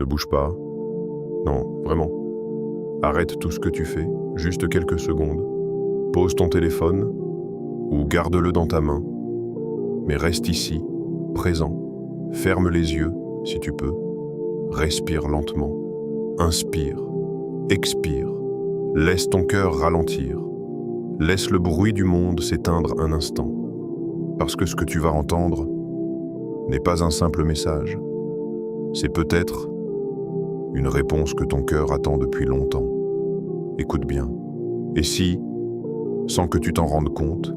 Ne bouge pas. Non, vraiment. Arrête tout ce que tu fais, juste quelques secondes. Pose ton téléphone ou garde-le dans ta main. Mais reste ici, présent. Ferme les yeux, si tu peux. Respire lentement. Inspire. Expire. Laisse ton cœur ralentir. Laisse le bruit du monde s'éteindre un instant. Parce que ce que tu vas entendre n'est pas un simple message. C'est peut-être une réponse que ton cœur attend depuis longtemps. Écoute bien. Et si, sans que tu t'en rendes compte,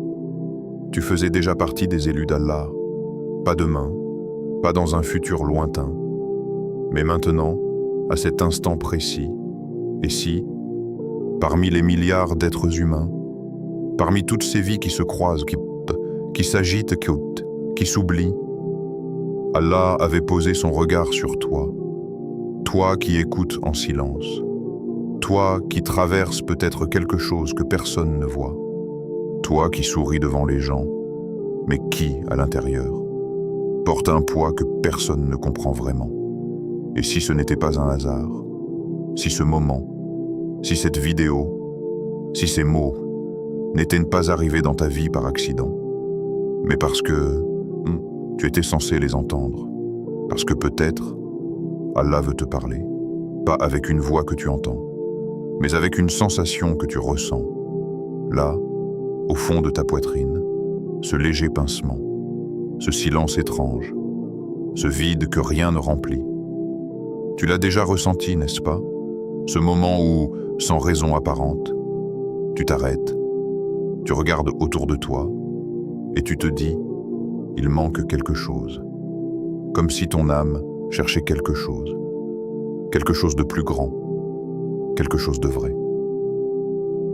tu faisais déjà partie des élus d'Allah, pas demain, pas dans un futur lointain, mais maintenant, à cet instant précis, et si, parmi les milliards d'êtres humains, parmi toutes ces vies qui se croisent, qui s'agitent, qui s'oublient, Allah avait posé son regard sur toi, toi qui écoutes en silence, toi qui traverses peut-être quelque chose que personne ne voit, toi qui souris devant les gens, mais qui, à l'intérieur, porte un poids que personne ne comprend vraiment. Et si ce n'était pas un hasard, si ce moment, si cette vidéo, si ces mots n'étaient pas arrivés dans ta vie par accident, mais parce que tu étais censé les entendre, parce que peut-être Allah veut te parler, pas avec une voix que tu entends, mais avec une sensation que tu ressens. Là, au fond de ta poitrine, ce léger pincement, ce silence étrange, ce vide que rien ne remplit. Tu l'as déjà ressenti, n'est-ce pas? Ce moment où, sans raison apparente, tu t'arrêtes, tu regardes autour de toi et tu te dis, il manque quelque chose. Comme si ton âme cherchait quelque chose de plus grand, quelque chose de vrai,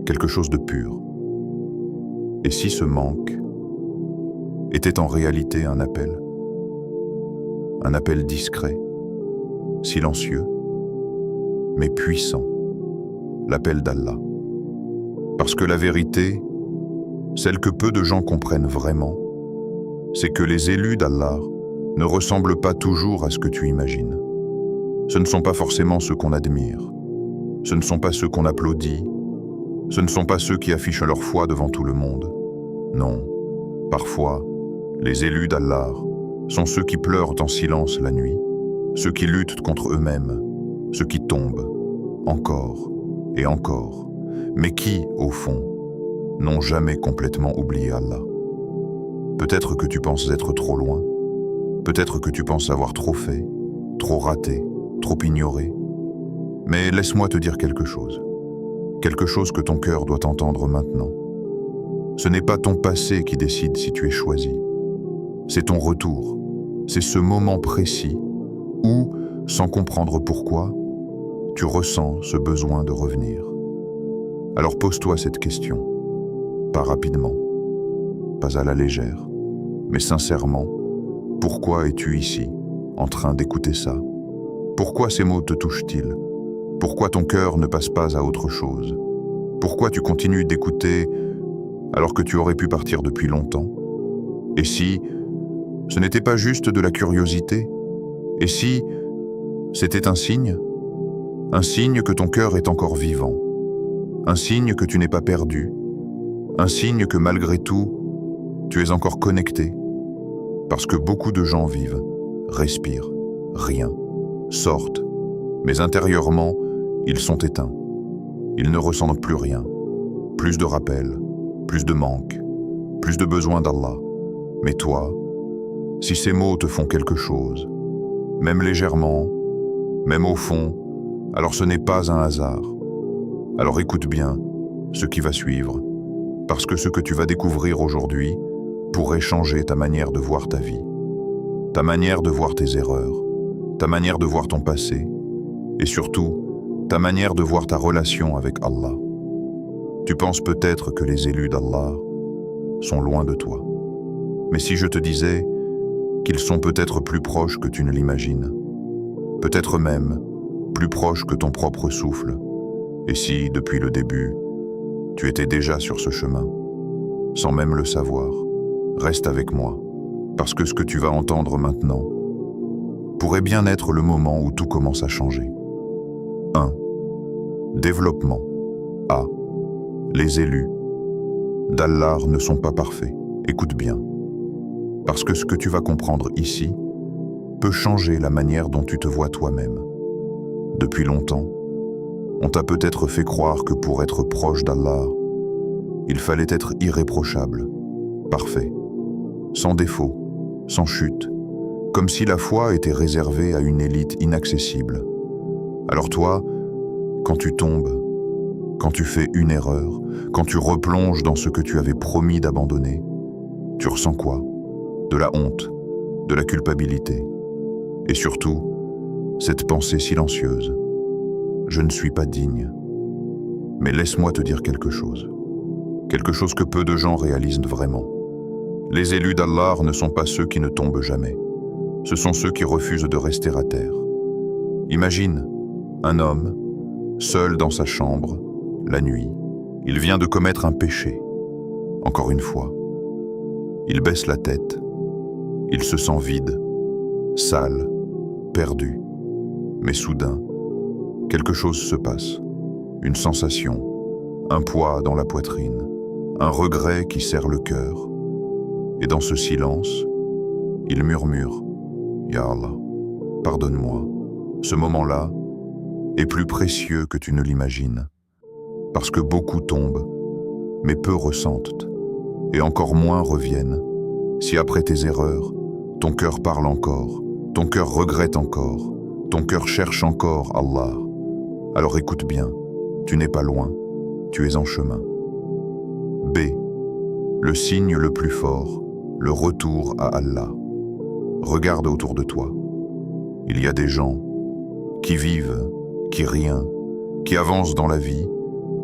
quelque chose de pur. Et si ce manque était en réalité un appel discret, silencieux, mais puissant, l'appel d'Allah. Parce que la vérité, celle que peu de gens comprennent vraiment, c'est que les élus d'Allah ne ressemblent pas toujours à ce que tu imagines. Ce ne sont pas forcément ceux qu'on admire, ce ne sont pas ceux qu'on applaudit, ce ne sont pas ceux qui affichent leur foi devant tout le monde. Non, parfois, les élus d'Allah sont ceux qui pleurent en silence la nuit, ceux qui luttent contre eux-mêmes, ceux qui tombent, encore et encore, mais qui, au fond, n'ont jamais complètement oublié Allah. Peut-être que tu penses être trop loin, peut-être que tu penses avoir trop fait, trop raté, trop ignoré, mais laisse-moi te dire quelque chose que ton cœur doit entendre maintenant. Ce n'est pas ton passé qui décide si tu es choisi, c'est ton retour, c'est ce moment précis où, sans comprendre pourquoi, tu ressens ce besoin de revenir. Alors pose-toi cette question, pas rapidement, pas à la légère, mais sincèrement, pourquoi es-tu ici, en train d'écouter ça? Pourquoi ces mots te touchent-ils? Pourquoi ton cœur ne passe pas à autre chose? Pourquoi tu continues d'écouter alors que tu aurais pu partir depuis longtemps? Et si ce n'était pas juste de la curiosité? Et si c'était un signe que ton cœur est encore vivant, un signe que tu n'es pas perdu, un signe que malgré tout, tu es encore connecté? Parce que beaucoup de gens vivent, respirent, rien, sortent, mais intérieurement, ils sont éteints. Ils ne ressentent plus rien, plus de rappels, plus de manque, plus de besoin d'Allah. Mais toi, si ces mots te font quelque chose, même légèrement, même au fond, alors ce n'est pas un hasard. Alors écoute bien ce qui va suivre, parce que ce que tu vas découvrir aujourd'hui pourrait changer ta manière de voir ta vie, ta manière de voir tes erreurs, ta manière de voir ton passé, et surtout, ta manière de voir ta relation avec Allah. Tu penses peut-être que les élus d'Allah sont loin de toi. Mais si je te disais qu'ils sont peut-être plus proches que tu ne l'imagines, peut-être même plus proches que ton propre souffle, et si, depuis le début, tu étais déjà sur ce chemin, sans même le savoir, reste avec moi, parce que ce que tu vas entendre maintenant pourrait bien être le moment où tout commence à changer. 1. Développement. A. Les élus d'Allah ne sont pas parfaits. Écoute bien. Parce que ce que tu vas comprendre ici peut changer la manière dont tu te vois toi-même. Depuis longtemps, on t'a peut-être fait croire que pour être proche d'Allah, il fallait être irréprochable, parfait, sans défaut, sans chute, comme si la foi était réservée à une élite inaccessible. Alors toi, quand tu tombes, quand tu fais une erreur, quand tu replonges dans ce que tu avais promis d'abandonner, tu ressens quoi? De la honte, de la culpabilité, et surtout, cette pensée silencieuse. Je ne suis pas digne. Mais laisse-moi te dire quelque chose que peu de gens réalisent vraiment. Les élus d'Allah ne sont pas ceux qui ne tombent jamais. Ce sont ceux qui refusent de rester à terre. Imagine un homme, seul dans sa chambre, la nuit. Il vient de commettre un péché. Encore une fois. Il baisse la tête. Il se sent vide, sale, perdu. Mais soudain, quelque chose se passe. Une sensation, un poids dans la poitrine, un regret qui serre le cœur. Et dans ce silence, il murmure « Ya Allah, pardonne-moi ». Ce moment-là est plus précieux que tu ne l'imagines. Parce que beaucoup tombent, mais peu ressentent, et encore moins reviennent. Si après tes erreurs, ton cœur parle encore, ton cœur regrette encore, ton cœur cherche encore Allah, alors écoute bien, tu n'es pas loin, tu es en chemin. B. Le signe le plus fort, le retour à Allah. Regarde autour de toi. Il y a des gens qui vivent, qui rien, qui avancent dans la vie,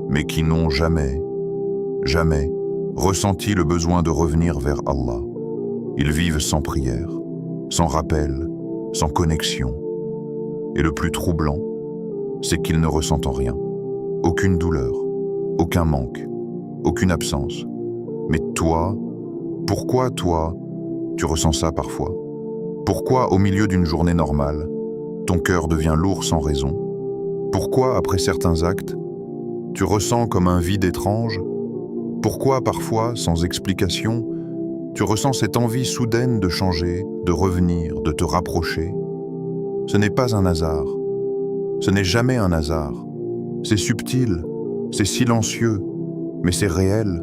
mais qui n'ont jamais ressenti le besoin de revenir vers Allah. Ils vivent sans prière, sans rappel, sans connexion. Et le plus troublant, c'est qu'ils ne ressentent rien. Aucune douleur, aucun manque, aucune absence. Mais toi, pourquoi toi, tu ressens ça parfois? Pourquoi au milieu d'une journée normale, ton cœur devient lourd sans raison? Pourquoi après certains actes, tu ressens comme un vide étrange? Pourquoi parfois, sans explication, tu ressens cette envie soudaine de changer, de revenir, de te rapprocher? Ce n'est pas un hasard. Ce n'est jamais un hasard. C'est subtil, c'est silencieux, mais c'est réel.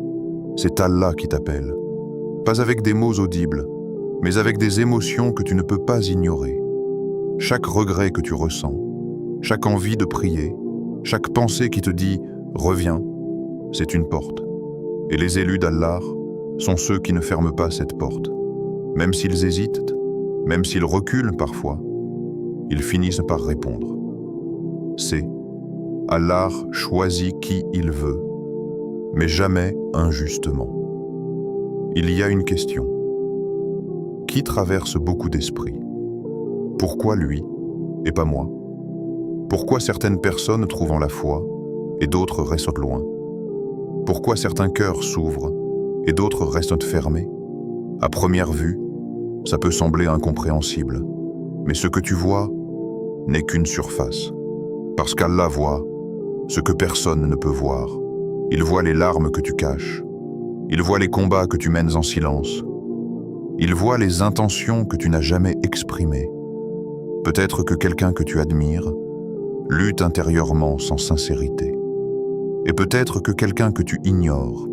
C'est Allah qui t'appelle. Pas avec des mots audibles, mais avec des émotions que tu ne peux pas ignorer. Chaque regret que tu ressens, chaque envie de prier, chaque pensée qui te dit « reviens », c'est une porte. Et les élus d'Allah sont ceux qui ne ferment pas cette porte. Même s'ils hésitent, même s'ils reculent parfois, ils finissent par répondre. C'est Allah choisit qui il veut, mais jamais injustement. Il y a une question qui traverse beaucoup d'esprits. Pourquoi lui et pas moi? Pourquoi certaines personnes trouvent la foi et d'autres restent loin? Pourquoi certains cœurs s'ouvrent et d'autres restent fermés? À première vue, ça peut sembler incompréhensible, mais ce que tu vois n'est qu'une surface. Parce qu'Allah voit ce que personne ne peut voir. Il voit les larmes que tu caches. Il voit les combats que tu mènes en silence. Il voit les intentions que tu n'as jamais exprimées. Peut-être que quelqu'un que tu admires lutte intérieurement sans sincérité. Et peut-être que quelqu'un que tu ignores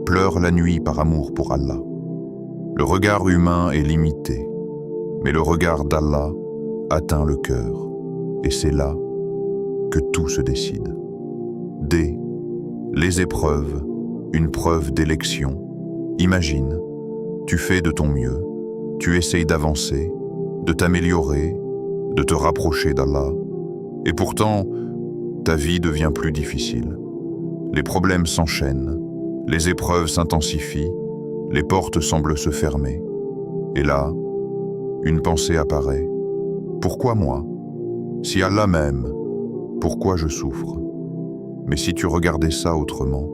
pleure la nuit par amour pour Allah. Le regard humain est limité, mais le regard d'Allah atteint le cœur. Et c'est là que tout se décide. D. Les épreuves, une preuve d'élection. Imagine, tu fais de ton mieux, tu essayes d'avancer, de t'améliorer, de te rapprocher d'Allah, et pourtant, ta vie devient plus difficile. Les problèmes s'enchaînent, les épreuves s'intensifient, les portes semblent se fermer. Et là, une pensée apparaît. Pourquoi moi? Si Allah m'aime, pourquoi je souffre? Mais si tu regardais ça autrement,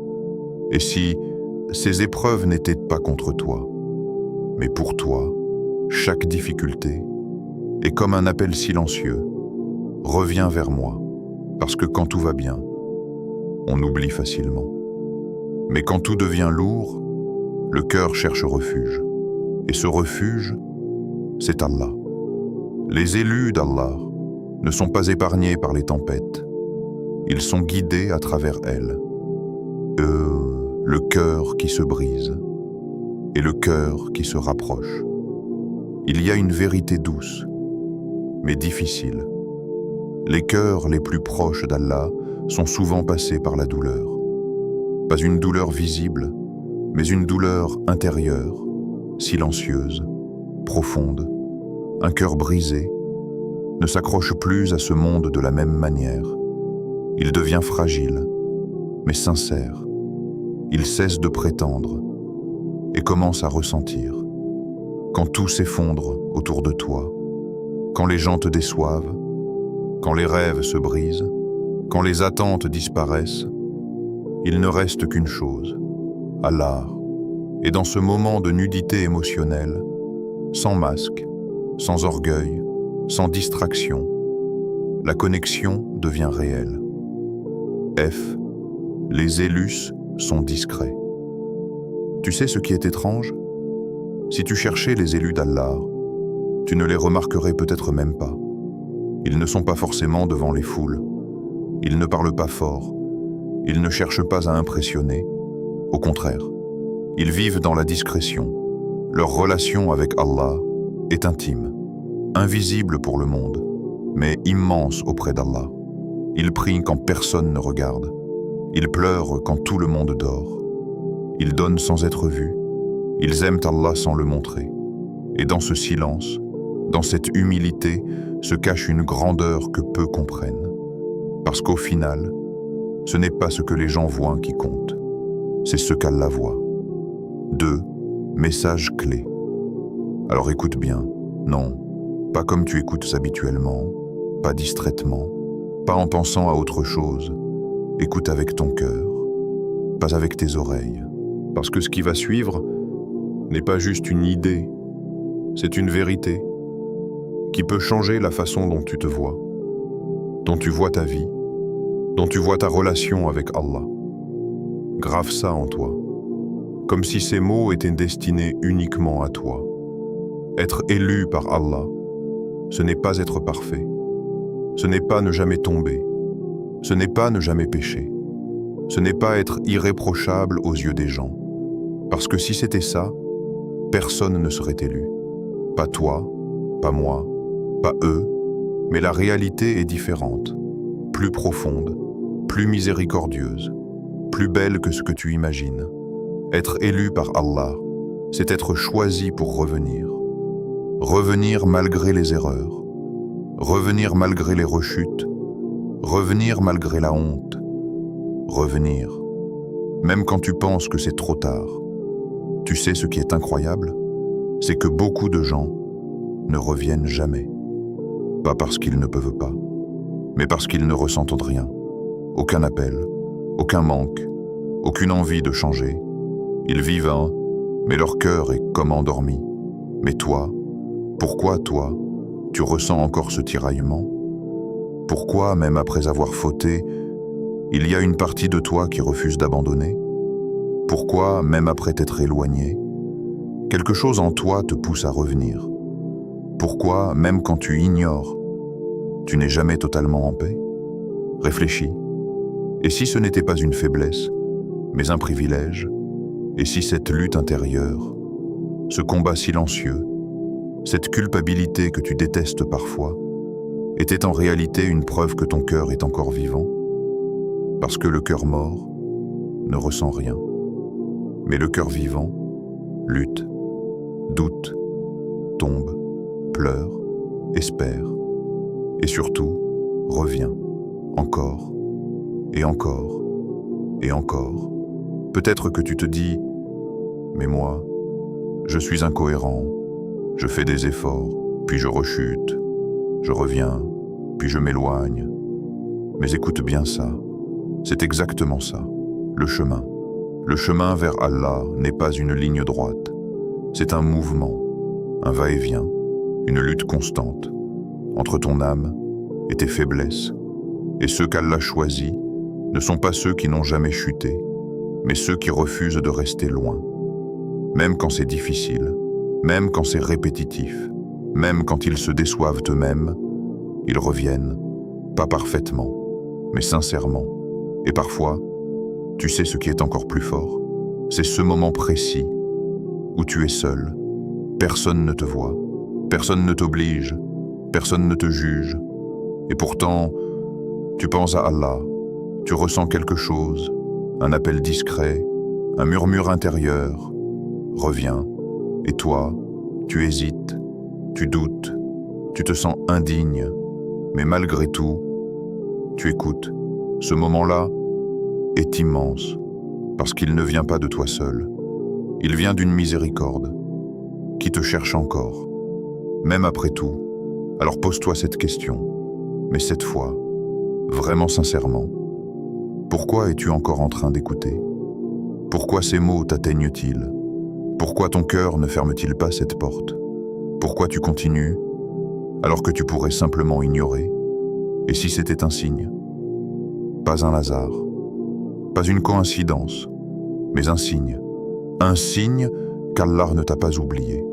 et si ces épreuves n'étaient pas contre toi, mais pour toi, chaque difficulté Et comme un appel silencieux, reviens vers moi, parce que quand tout va bien, on oublie facilement. Mais quand tout devient lourd, le cœur cherche refuge. Et ce refuge, c'est Allah. Les élus d'Allah ne sont pas épargnés par les tempêtes. Ils sont guidés à travers elles. Le cœur qui se brise et le cœur qui se rapproche. Il y a une vérité douce, mais difficile. Les cœurs les plus proches d'Allah sont souvent passés par la douleur. Pas une douleur visible, mais une douleur intérieure, silencieuse, profonde. Un cœur brisé ne s'accroche plus à ce monde de la même manière. Il devient fragile, mais sincère. Il cesse de prétendre et commence à ressentir. Quand tout s'effondre autour de toi, quand les gens te déçoivent, quand les rêves se brisent, quand les attentes disparaissent, il ne reste qu'une chose, Allah. Et dans ce moment de nudité émotionnelle, sans masque, sans orgueil, sans distraction, la connexion devient réelle. F. Les élus sont discrets. Tu sais ce qui est étrange? Si tu cherchais les élus d'Allah, tu ne les remarquerais peut-être même pas. Ils ne sont pas forcément devant les foules. Ils ne parlent pas fort. Ils ne cherchent pas à impressionner. Au contraire, ils vivent dans la discrétion. Leur relation avec Allah est intime, invisible pour le monde, mais immense auprès d'Allah. Ils prient quand personne ne regarde. Ils pleurent quand tout le monde dort. Ils donnent sans être vus. Ils aiment Allah sans le montrer. Et dans ce silence, dans cette humilité, se cache une grandeur que peu comprennent. Parce qu'au final, ce n'est pas ce que les gens voient qui compte, c'est ce qu'Allah voit. 2. Message clé. Alors écoute bien, non, pas comme tu écoutes habituellement, pas distraitement, pas en pensant à autre chose. Écoute avec ton cœur, pas avec tes oreilles. Parce que ce qui va suivre n'est pas juste une idée, c'est une vérité qui peut changer la façon dont tu te vois, dont tu vois ta vie, dont tu vois ta relation avec Allah. Grave ça en toi, comme si ces mots étaient destinés uniquement à toi. Être élu par Allah, ce n'est pas être parfait, ce n'est pas ne jamais tomber, ce n'est pas ne jamais pécher, ce n'est pas être irréprochable aux yeux des gens. Parce que si c'était ça, personne ne serait élu. Pas toi, pas moi, pas eux, mais la réalité est différente, plus profonde, plus miséricordieuse, plus belle que ce que tu imagines. Être élu par Allah, c'est être choisi pour revenir. Revenir malgré les erreurs, revenir malgré les rechutes, revenir malgré la honte, revenir, même quand tu penses que c'est trop tard. Tu sais ce qui est incroyable? C'est que beaucoup de gens ne reviennent jamais. Pas parce qu'ils ne peuvent pas, mais parce qu'ils ne ressentent rien. Aucun appel, aucun manque, aucune envie de changer. Ils vivent mais leur cœur est comme endormi. Mais toi, pourquoi toi, tu ressens encore ce tiraillement? Pourquoi, même après avoir fauté, il y a une partie de toi qui refuse d'abandonner? Pourquoi, même après t'être éloigné, quelque chose en toi te pousse à revenir? Pourquoi, même quand tu ignores, tu n'es jamais totalement en paix? Réfléchis. Et si ce n'était pas une faiblesse, mais un privilège? Et si cette lutte intérieure, ce combat silencieux, cette culpabilité que tu détestes parfois, était en réalité une preuve que ton cœur est encore vivant? Parce que le cœur mort ne ressent rien. Mais le cœur vivant lutte, doute, tombe, pleure, espère, et surtout revient, encore, et encore, et encore. Peut-être que tu te dis, mais moi, je suis incohérent, je fais des efforts, puis je rechute, je reviens, puis je m'éloigne. Mais écoute bien ça, c'est exactement ça, le chemin. Le chemin vers Allah n'est pas une ligne droite, c'est un mouvement, un va-et-vient, une lutte constante. entre ton âme et tes faiblesses. Et ceux qu'Allah choisit ne sont pas ceux qui n'ont jamais chuté, mais ceux qui refusent de rester loin. Même quand c'est difficile, même quand c'est répétitif, même quand ils se déçoivent eux-mêmes, ils reviennent, pas parfaitement, mais sincèrement. Et parfois, tu sais ce qui est encore plus fort? C'est ce moment précis où tu es seul. Personne ne te voit, personne ne t'oblige, personne ne te juge. Et pourtant, tu penses à Allah, tu ressens quelque chose, un appel discret, un murmure intérieur. Reviens, et toi, tu hésites, tu doutes, tu te sens indigne, mais malgré tout, tu écoutes. Ce moment-là est immense, parce qu'il ne vient pas de toi seul. Il vient d'une miséricorde, qui te cherche encore, même après tout. Alors pose-toi cette question, mais cette fois, vraiment sincèrement, pourquoi es-tu encore en train d'écouter? Pourquoi ces mots t'atteignent-ils? Pourquoi ton cœur ne ferme-t-il pas cette porte? Pourquoi tu continues, alors que tu pourrais simplement ignorer? Et si c'était un signe? Pas un hasard, pas une coïncidence, mais un signe qu'Allah ne t'a pas oublié,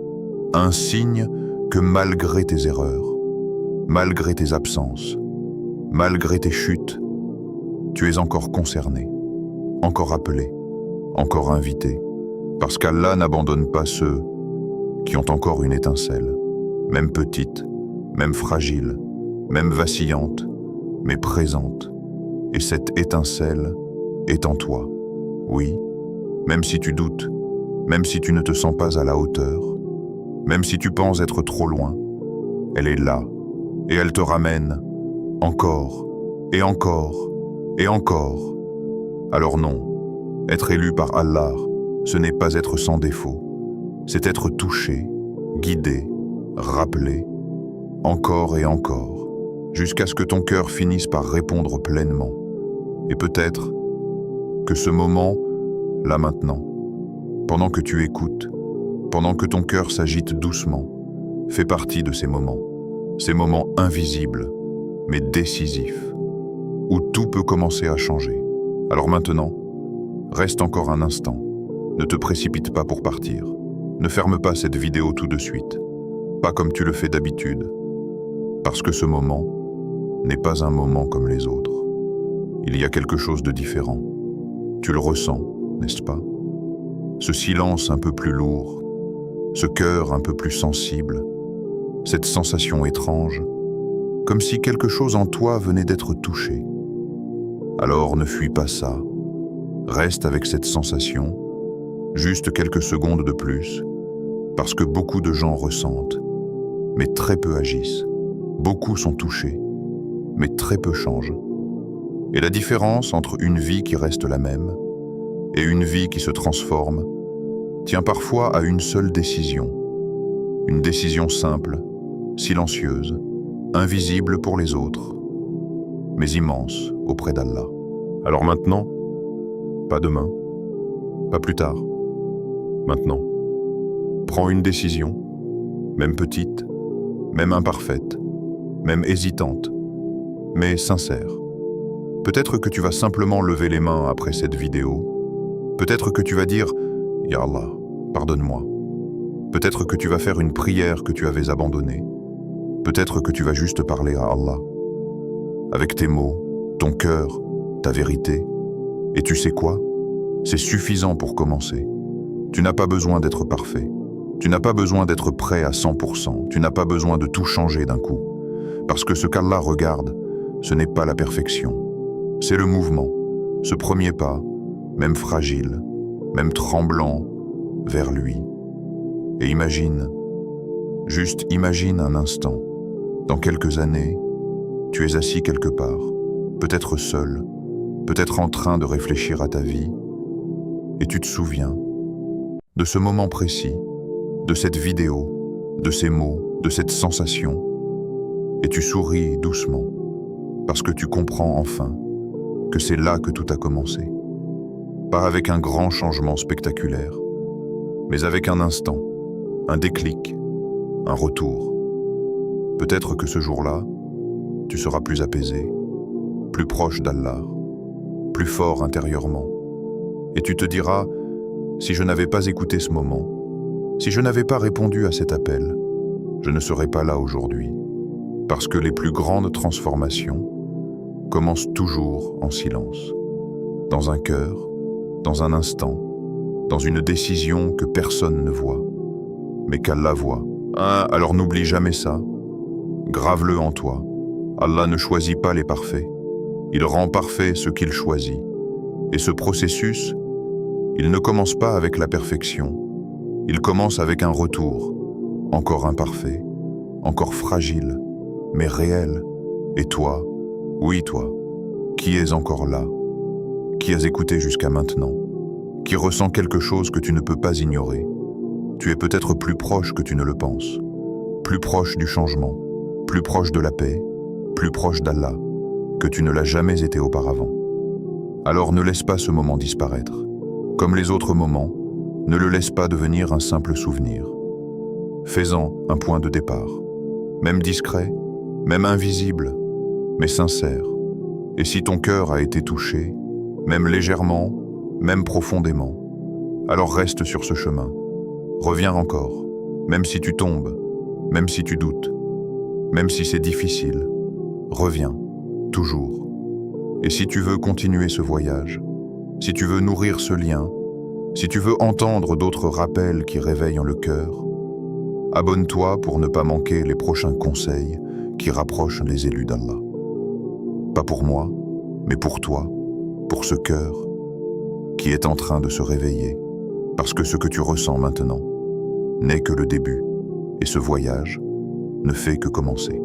un signe que malgré tes erreurs, malgré tes absences, malgré tes chutes, tu es encore concerné, encore appelé, encore invité, parce qu'Allah n'abandonne pas ceux qui ont encore une étincelle, même petite, même fragile, même vacillante, mais présente. Et cette étincelle est en toi. Oui, même si tu doutes, même si tu ne te sens pas à la hauteur, même si tu penses être trop loin, elle est là, et elle te ramène encore, et encore, et encore. Alors non, être élu par Allah, ce n'est pas être sans défaut, c'est être touché, guidé, rappelé, encore et encore, jusqu'à ce que ton cœur finisse par répondre pleinement. Et peut-être que ce moment, là maintenant, pendant que tu écoutes, pendant que ton cœur s'agite doucement, fait partie de ces moments invisibles, mais décisifs, où tout peut commencer à changer. Alors maintenant, reste encore un instant, ne te précipite pas pour partir, ne ferme pas cette vidéo tout de suite, pas comme tu le fais d'habitude, parce que ce moment n'est pas un moment comme les autres. Il y a quelque chose de différent. Tu le ressens, n'est-ce pas? Ce silence un peu plus lourd, ce cœur un peu plus sensible, cette sensation étrange, comme si quelque chose en toi venait d'être touché. Alors ne fuis pas ça, reste avec cette sensation, juste quelques secondes de plus, parce que beaucoup de gens ressentent, mais très peu agissent. Beaucoup sont touchés, mais très peu changent. Et la différence entre une vie qui reste la même et une vie qui se transforme tient parfois à une seule décision. Une décision simple, silencieuse, invisible pour les autres, mais immense auprès d'Allah. Alors maintenant, pas demain, pas plus tard, maintenant. Prends une décision, même petite, même imparfaite, même hésitante, mais sincère. Peut-être que tu vas simplement lever les mains après cette vidéo. Peut-être que tu vas dire « Ya Allah, pardonne-moi ». Peut-être que tu vas faire une prière que tu avais abandonnée. Peut-être que tu vas juste parler à Allah. Avec tes mots, ton cœur, ta vérité. Et tu sais quoi? C'est suffisant pour commencer. Tu n'as pas besoin d'être parfait. Tu n'as pas besoin d'être prêt à 100%. Tu n'as pas besoin de tout changer d'un coup. Parce que ce qu'Allah regarde, ce n'est pas la perfection. C'est le mouvement, ce premier pas, même fragile, même tremblant, vers lui. Et imagine, juste imagine un instant, dans quelques années, tu es assis quelque part, peut-être seul, peut-être en train de réfléchir à ta vie, et tu te souviens de ce moment précis, de cette vidéo, de ces mots, de cette sensation, et tu souris doucement, parce que tu comprends enfin que c'est là que tout a commencé. Pas avec un grand changement spectaculaire, mais avec un instant, un déclic, un retour. Peut-être que ce jour-là, tu seras plus apaisé, plus proche d'Allah, plus fort intérieurement. Et tu te diras, si je n'avais pas écouté ce moment, si je n'avais pas répondu à cet appel, je ne serais pas là aujourd'hui. Parce que les plus grandes transformations commencent toujours en silence. Dans un cœur, dans un instant, dans une décision que personne ne voit, mais qu'Allah voit. Alors n'oublie jamais ça. Grave-le en toi. Allah ne choisit pas les parfaits. Il rend parfait ce qu'il choisit. Et ce processus, il ne commence pas avec la perfection. Il commence avec un retour, encore imparfait, encore fragile, mais réel. Et toi, oui toi, qui es encore là, qui as écouté jusqu'à maintenant, qui ressent quelque chose que tu ne peux pas ignorer. Tu es peut-être plus proche que tu ne le penses, plus proche du changement, plus proche de la paix, plus proche d'Allah, que tu ne l'as jamais été auparavant. Alors ne laisse pas ce moment disparaître. Comme les autres moments, ne le laisse pas devenir un simple souvenir. Fais-en un point de départ, même discret, même invisible, mais sincère. Et si ton cœur a été touché, même légèrement, même profondément, alors reste sur ce chemin. Reviens encore, même si tu tombes, même si tu doutes, même si c'est difficile. Reviens, toujours. Et si tu veux continuer ce voyage, si tu veux nourrir ce lien, si tu veux entendre d'autres rappels qui réveillent le cœur, abonne-toi pour ne pas manquer les prochains conseils qui rapprochent les élus d'Allah. Pas pour moi, mais pour toi, pour ce cœur qui est en train de se réveiller, parce que ce que tu ressens maintenant n'est que le début, et ce voyage ne fait que commencer.